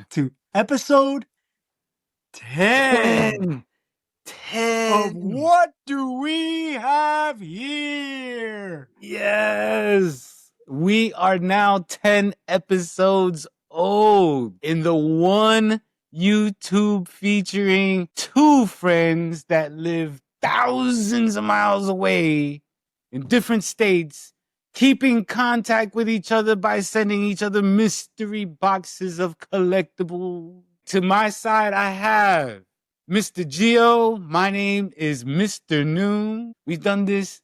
to episode 10 of 10. What Do We Have Here? Yes. We are now 10 episodes old in the one YouTube featuring two friends that live thousands of miles away in different states, keeping contact with each other by sending each other mystery boxes of collectibles. To my side, I have Mr. Geo. My name is Mr. Noon. We've done this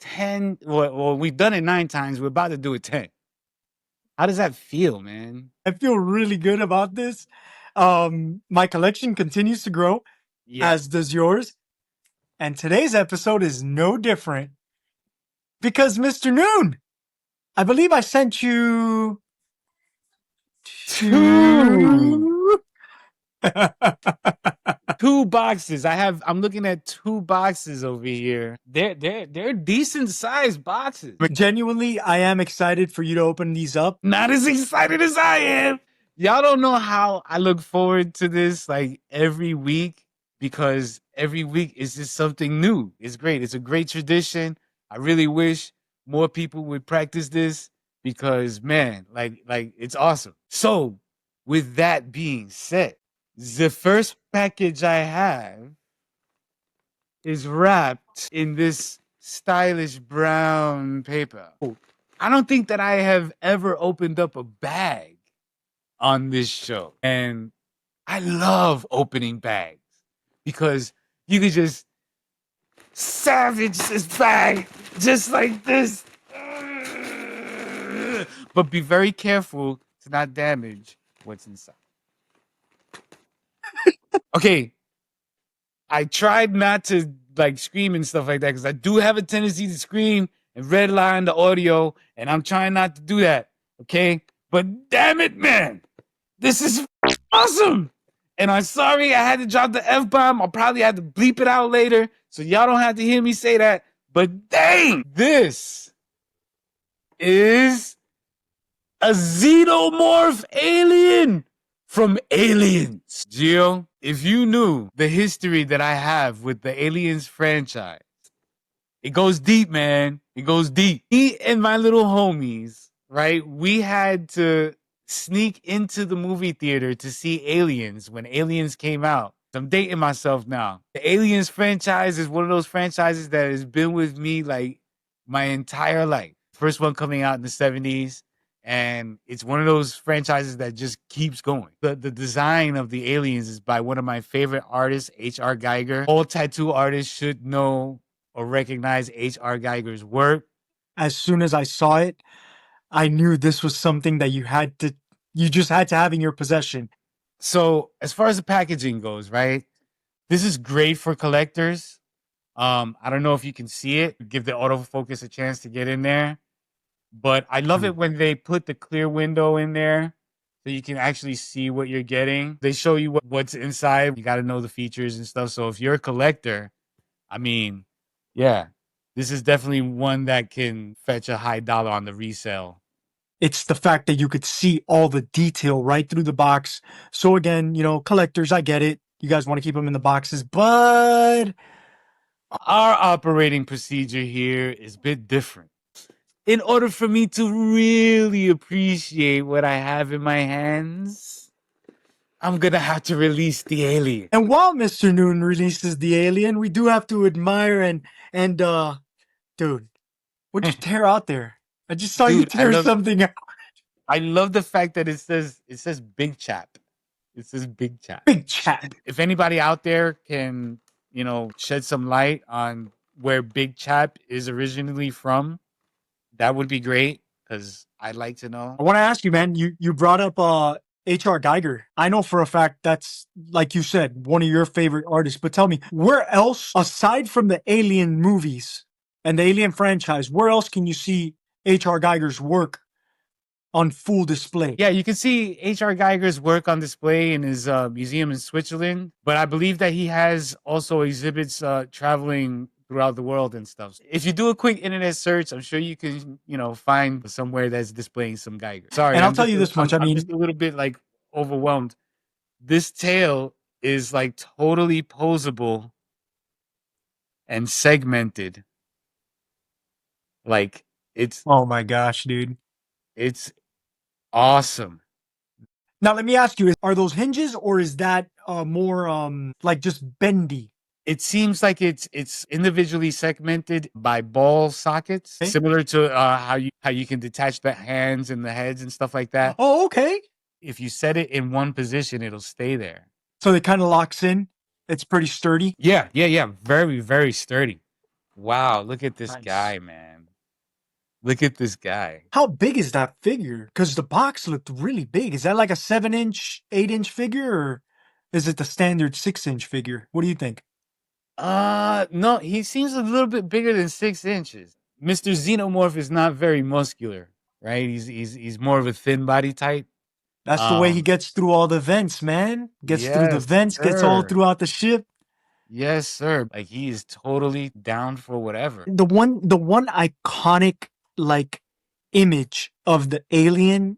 10, well, we've done it 9 times. We're about to do it 10. How does that feel, man? I feel really good about this. My collection continues to grow, Yeah. as does yours. And today's episode is no different because, Mr. Noon, I believe I sent you Two. two. Two boxes. I'm looking at two boxes over here. They're decent sized boxes. Genuinely, I am excited for you to open these up. Not as excited as I am. Y'all don't know how I look forward to this like every week, because every week is just something new. It's great. It's a great tradition. I really wish more people would practice this because, man, like it's awesome. So, with that being said, the first package I have is wrapped in this stylish brown paper. I don't think that I have ever opened up a bag on this show. And I love opening bags because you can just savage this bag just like this. But be very careful to not damage what's inside. Okay, I tried not to like scream and stuff like that because I do have a tendency to scream and redline the audio, and I'm trying not to do that. Okay, but damn it, man, this is awesome. And I'm sorry I had to drop the F-bomb. I'll probably have to bleep it out later, so y'all don't have to hear me say that. But dang, this is a xenomorph alien from Aliens. Gio, if you knew the history that I have with the Aliens franchise, it goes deep, man. It goes deep. Me and my little homies, right? We had to sneak into the movie theater to see Aliens when Aliens came out. I'm dating myself now. The Aliens franchise is one of those franchises that has been with me like my entire life. First one coming out in the 70s. And it's one of those franchises that just keeps going. The design of the aliens is by one of my favorite artists, H.R. Geiger. All tattoo artists should know or recognize H.R. Geiger's work. As soon as I saw it, I knew this was something that you just had to have in your possession. So as far as the packaging goes, right? This is great for collectors. I don't know if you can see it. Give the autofocus a chance to get in there. But I love it when they put the clear window in there so you can actually see what you're getting. They show you what's inside. You got to know the features and stuff. So if you're a collector, I mean, yeah, this is definitely one that can fetch a high dollar on the resale. It's the fact that you could see all the detail right through the box. So again, collectors, I get it. You guys want to keep them in the boxes, but Our operating procedure here is a bit different. In order for me to really appreciate what I have in my hands, I'm gonna have to release the alien. and while Mr. Noon releases the alien, we do have to admire and dude, what'd you tear out there? I just saw you Dude, tear something out. I love the fact that it says Big Chap. It says Big Chap. Big chap. If anybody out there can, shed some light on where Big Chap is originally from, that would be great because I'd like to know. I want to ask you, man, you brought up H.R. Geiger. I know for a fact that's, like you said, one of your favorite artists. But tell me, where else, aside from the Alien movies and the Alien franchise, where else can you see H.R. Geiger's work on full display? Yeah, you can see H.R. Geiger's work on display in his museum in Switzerland, but I believe that he has also exhibits traveling throughout the world and stuff. If you do a quick internet search, I'm sure you can, find somewhere that's displaying some Geiger. Sorry, And I'll tell you this much. I I'm mean, just a little bit like overwhelmed. This tail is like totally posable and segmented. Like it's Oh my gosh, dude. it's awesome. Now let me ask you, are those hinges or is that more like just bendy? It seems like it's individually segmented by ball sockets, Okay. similar to how you can detach the hands and the heads and stuff like that. Oh, okay. If you set it in one position, it'll stay there. So it kind of locks in. It's pretty sturdy. Yeah, yeah, yeah. Very, very sturdy. Wow, look at this Nice. guy, man. Look at this guy. How big is that figure? Because the box looked really big. Is that like a 7 inch, 8 inch figure, or is it the standard 6 inch figure? What do you think? No, he seems a little bit bigger than 6 inches. Mr. Xenomorph is not very muscular, right? He's more of a thin body type. That's the way he gets through all the vents, man. Gets through the Yes, vents, gets all sir. throughout the ship. Yes, sir. Like he is totally down for whatever. The one iconic like image of the alien,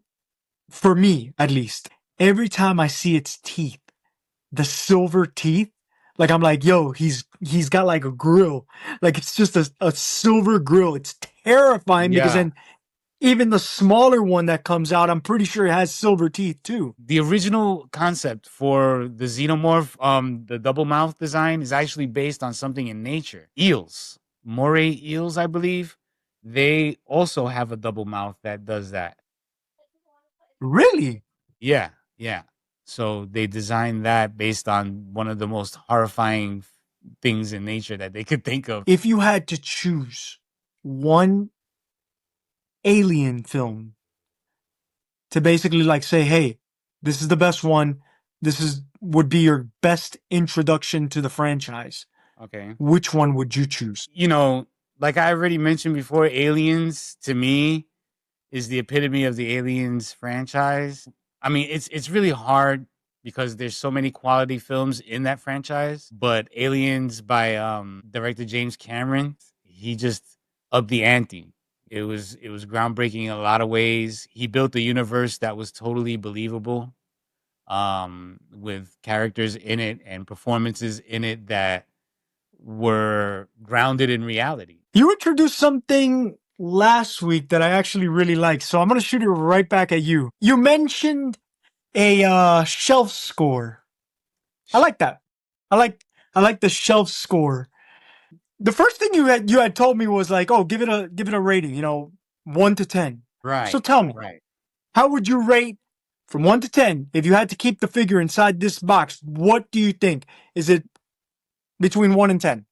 for me at least, every time I see its teeth, the silver teeth, like I'm like, yo, he's got like a grill. Like it's just a silver grill. It's terrifying because Yeah. then even the smaller one that comes out, I'm pretty sure it has silver teeth too. The original concept for the xenomorph, the double mouth design, is actually based on something in nature. Eels, moray eels, I believe, they also have a double mouth that does that. Really? Yeah, yeah. So they designed that based on one of the most horrifying things in nature that they could think of. If you had to choose one alien film to basically like say, hey, this is the best one. This is would be your best introduction to the franchise. Okay. Which one would you choose? You know, like I already mentioned before, Aliens to me is the epitome of the Aliens franchise. I mean, it's really hard because there's so many quality films in that franchise, but Aliens by director James Cameron, he just upped the ante. It was groundbreaking in a lot of ways. He built a universe that was totally believable, with characters in it and performances in it that were grounded in reality. You introduced something last week that I actually really liked, so I'm gonna shoot it right back at you. You mentioned a shelf score. I like that. I like I like the shelf score. The first thing you had told me was like, oh, give it a rating, 1 to 10. So Right, tell me, right. how would you rate from 1 to 10 if you had to keep the figure inside this box? What do you think? Is it between 1 and 10?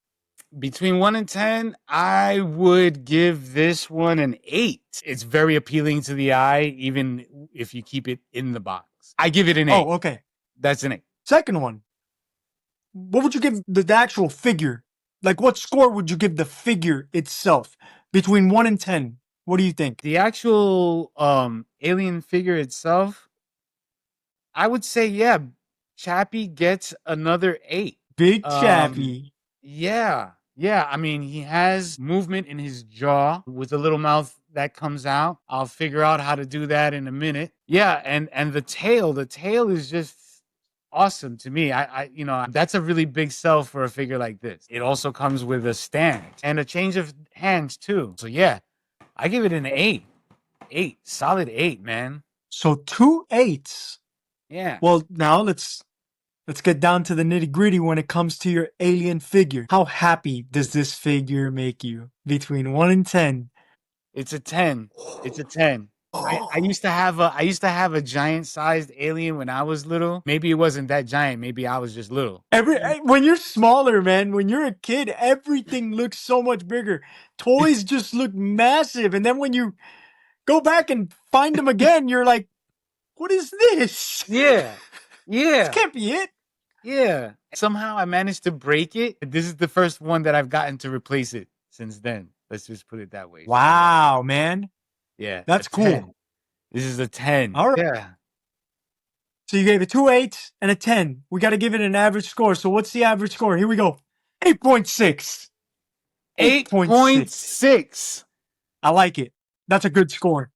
Between 1 and 10, I would give this one an 8. It's very appealing to the eye, even if you keep it in the box. I give it an 8. Oh, okay. That's an 8. Second one, what would you give the actual figure? Like, what score would you give the figure itself between 1 and 10? What do you think? The actual alien figure itself, I would say, yeah, Chappie gets another 8. Big Um, Chappie. yeah, yeah. I mean, he has movement in his jaw with a little mouth that comes out. I'll figure out how to do that in a minute. Yeah, and the tail is just awesome to me. That's a really big sell for a figure like this. It also comes with a stand and a change of hands too. So yeah, I give it an 8. 8, solid 8, man. So 2 8s. Yeah. Well, now let's get down to the nitty gritty when it comes to your alien figure. How happy does this figure make you between 1 and 10? It's a 10. It's a 10. I used to have a giant sized alien when I was little. Maybe it wasn't that giant. Maybe I was just little. When you're smaller, man, when you're a kid, everything looks so much bigger. Toys just look massive, and then when you go back and find them again, you're like, "What is this? Yeah. This Yeah. can't be it." Yeah. Somehow I managed to break it. This is the first one that I've gotten to replace it since then. Let's just put it that way. So yeah. Wow, man, Yeah. A that's cool. 10. This is a 10. All right. Yeah. So you gave it 2 8s and a 10. We got to give it an average score. So what's the average score? Here we go. 8.6. 8.6. 8.6. I like it. That's a good score.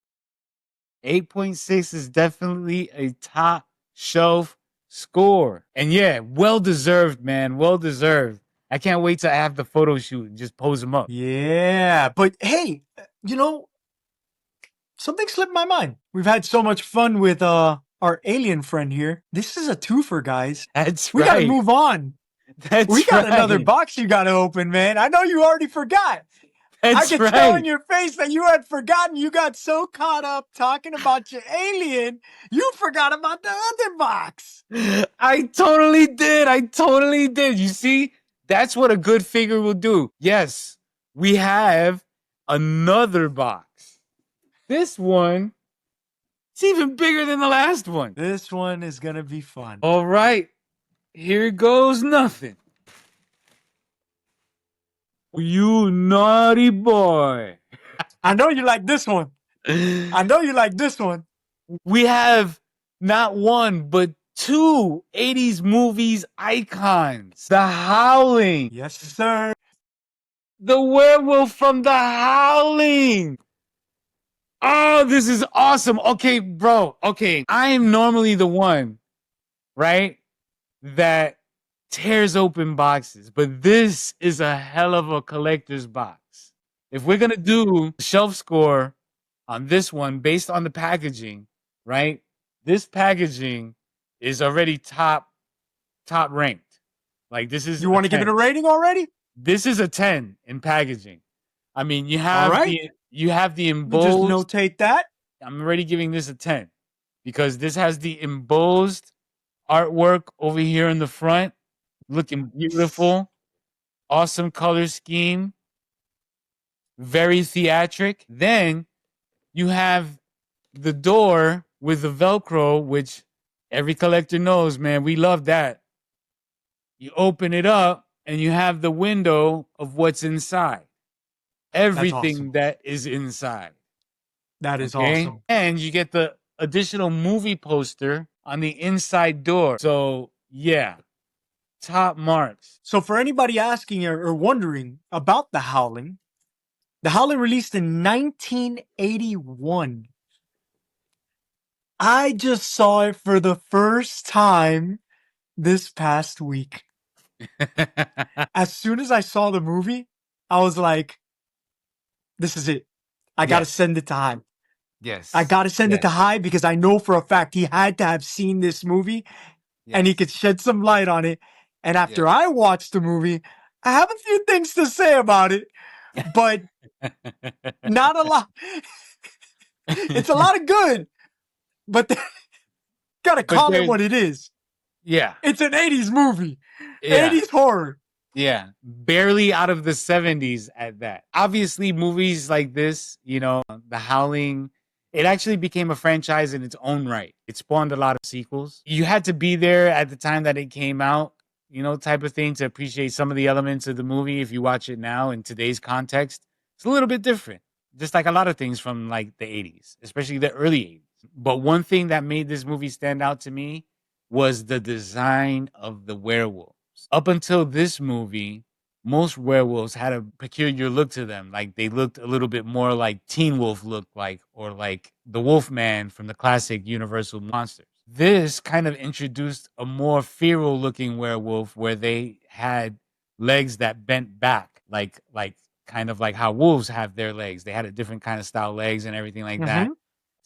8.6 is definitely a top shelf score. And yeah, well deserved, man. Well deserved. I can't wait to have the photo shoot and just pose them up. Yeah, but hey, you know, something slipped my mind. We've had so much fun with our alien friend here. This is a twofer, guys. That's We gotta right. move on. That's We got right. another box you gotta open, man. I know you already forgot. I That's could tell in right. your face that you had forgotten. You got so caught up talking about your alien, you forgot about the other box. I totally did. I totally did. You see, that's what a good figure will do. Yes, we have another box. This one, it's even bigger than the last one. This one is gonna be fun. All right, here goes nothing. You naughty boy. I know you like this one. I know you like this one. We have not one, but two 80s movies icons. The Howling. Yes, sir. The werewolf from The Howling. Oh, this is awesome. Okay, bro. Okay, I am normally the one, right, that tears open boxes, but this is a hell of a collector's box. If we're gonna do shelf score on this one based on the packaging, right? This packaging is already top ranked. Like this is You want to give it a rating already? this is a 10 in packaging. I mean, you All have right. you have the Let me just embossed. notate that. I'm already giving this a 10 because this has the embossed artwork over here in the front, looking beautiful. Awesome color scheme, very theatric. Then you have the door with the Velcro, which every collector knows, man. We love that. You open it up and you have the window of what's inside. Everything awesome. that is inside. That is Okay. awesome. And you get the additional movie poster on the inside door. So, yeah, top marks. So for anybody asking or wondering about the Howling released in 1981. I just saw it for the first time this past week. As soon as I saw the movie, I was like, this is it. I got to Yes. send it to Hyde. Yes. I got to send it to Yes. Hyde because I know for a fact he had to have seen this movie and he Yes. could shed some light on it. And after Yes. I watched the movie, I have a few things to say about it, but not a lot. It's a lot of good, but gotta But call it there's what it is. yeah. It's an 80s movie. Yeah. 80s horror. Yeah. Barely out of the 70s at that. Obviously, movies like this, you know, The Howling, it actually became a franchise in its own right. It spawned a lot of sequels. You had to be there at the time that it came out, you know, type of thing to appreciate some of the elements of the movie. If you watch it now in today's context, it's a little bit different. Just like a lot of things from like the 80s, especially the early 80s. But one thing that made this movie stand out to me was the design of the werewolves. Up until this movie, most werewolves had a peculiar look to them. Like they looked a little bit more like Teen Wolf looked like, or like the Wolfman from the classic Universal monsters. This kind of introduced a more feral looking werewolf where they had legs that bent back, like kind of like how wolves have their legs. They had a different kind of style legs and everything like that.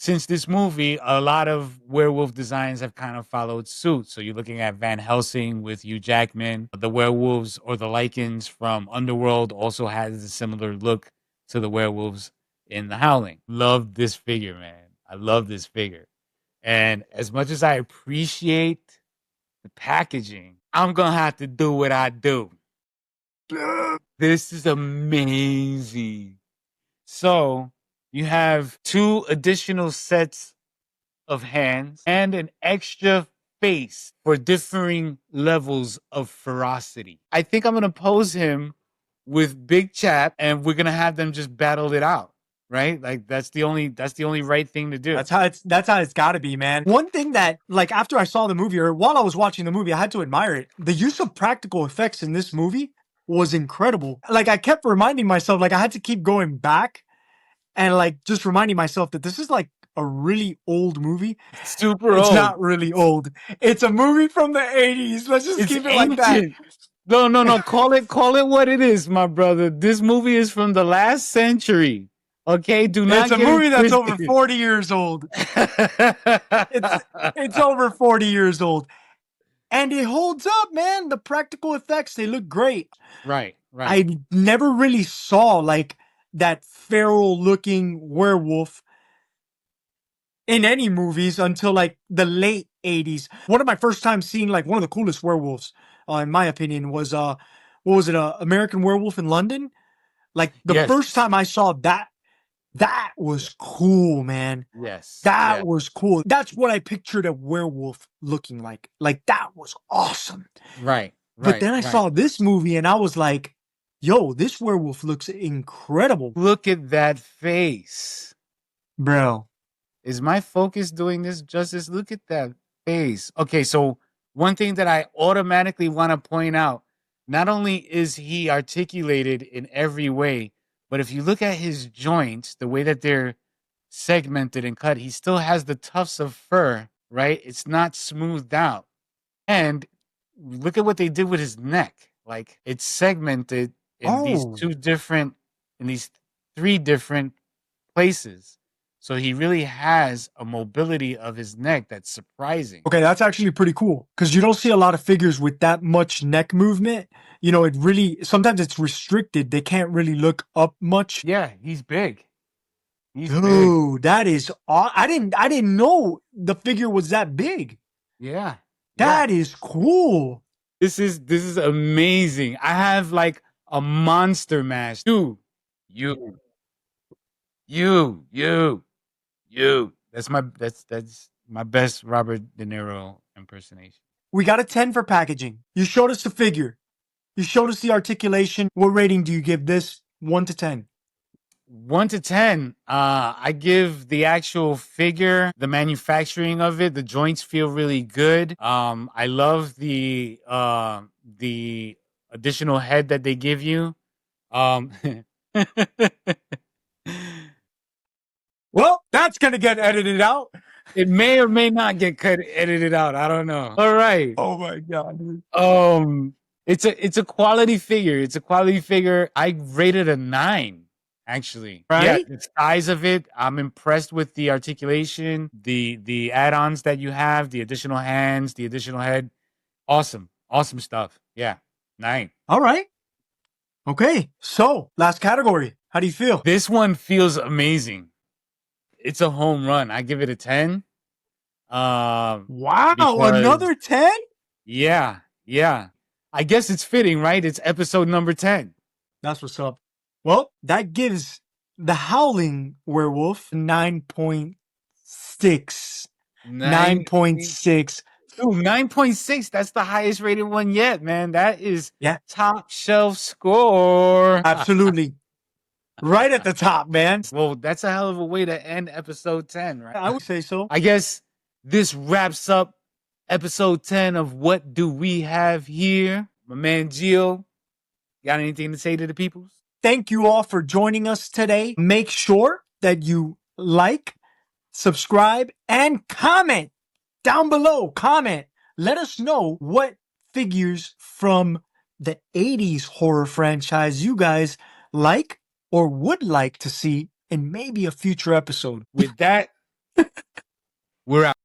Since this movie, a lot of werewolf designs have kind of followed suit. So you're looking at Van Helsing with Hugh Jackman. The werewolves or the lichens from Underworld also has a similar look to the werewolves in The Howling. Love this figure, man. I love this figure. And as much as I appreciate the packaging, I'm going to have to do what I do. This is amazing. So you have two additional sets of hands and an extra face for differing levels of ferocity. I think I'm going to pose him with Big Chap and we're going to have them just battle it out. Right? Like that's the only right thing to do. That's how it's got to be, man. One thing that, like, after I saw the movie or while I was watching the movie, I had to admire it. The use of practical effects in this movie was incredible. Like, I kept reminding myself, like, I had to keep going back and like just reminding myself that this is like a really old movie. Super It's old. not really old. It's a movie from the 80s. Let's just It's keep it like that. ancient. No. Call it what it is, my brother. This movie is from the last century. Okay, do not It's a get it movie that's over twisted. 40 years old. It's over 40 years old. And it holds up, man. The practical effects, they look great. right. I never really saw like that feral looking werewolf in any movies until like the late 80s. One of my first times seeing like one of the coolest werewolves, in my opinion, was what was it, American Werewolf in London? Like the Yes. first time I saw that, that was cool, man. Yes. That was cool. That's what I pictured a werewolf looking like. Like that was awesome. Right. But then I saw this movie and I was like, yo, this werewolf looks incredible. Look at that face. Bro. Is my focus doing this justice? Look at that face. Okay, so one thing that I automatically want to point out, not only is he articulated in every way, but if you look at his joints, the way that they're segmented and cut, he still has the tufts of fur, right? It's not smoothed out. And look at what they did with his neck. Like it's segmented in these three different places. So he really has a mobility of his neck that's surprising. Okay, that's actually pretty cool because you don't see a lot of figures with that much neck movement. You know, it really, sometimes it's restricted. They can't really look up much. Yeah, he's big. Dude, that is, I didn't know the figure was that big. Yeah. That is cool. This is amazing. I have like a monster mash. You. That's my best Robert De Niro impersonation. We got a 10 for packaging. You showed us the figure. You showed us the articulation. What rating do you give this? 1 to 10. 1 to 10. I give the actual figure, the manufacturing of it, the joints feel really good. I love the additional head that they give you. Well, that's gonna get edited out. It may or may not get edited out. I don't know. All right. Oh my god. It's a quality figure. It's a quality figure. I rated a 9. Actually, right? Yeah, the size of it, I'm impressed with the articulation, the add-ons that you have, the additional hands, the additional head. Awesome stuff. Yeah, 9. All right. Okay, so last category. How do you feel? This one feels amazing. It's a home run. I give it a 10. Wow, another 10? Yeah. I guess it's fitting, right? It's episode number 10. That's what's up. Well, that gives the Howling Werewolf 9.6. 9.6. Ooh, 9.6. That's the highest rated one yet, man. That is top shelf score. Absolutely. Right at the top, man. Well, that's a hell of a way to end episode 10, right? I would say so. I guess this wraps up episode 10 of What Do We Have Here? My man Gio, got anything to say to the peoples? Thank you all for joining us today. Make sure that you like, subscribe, and comment down below. Comment. Let us know what figures from the 80s horror franchise you guys like or would like to see in maybe a future episode. With that, we're out.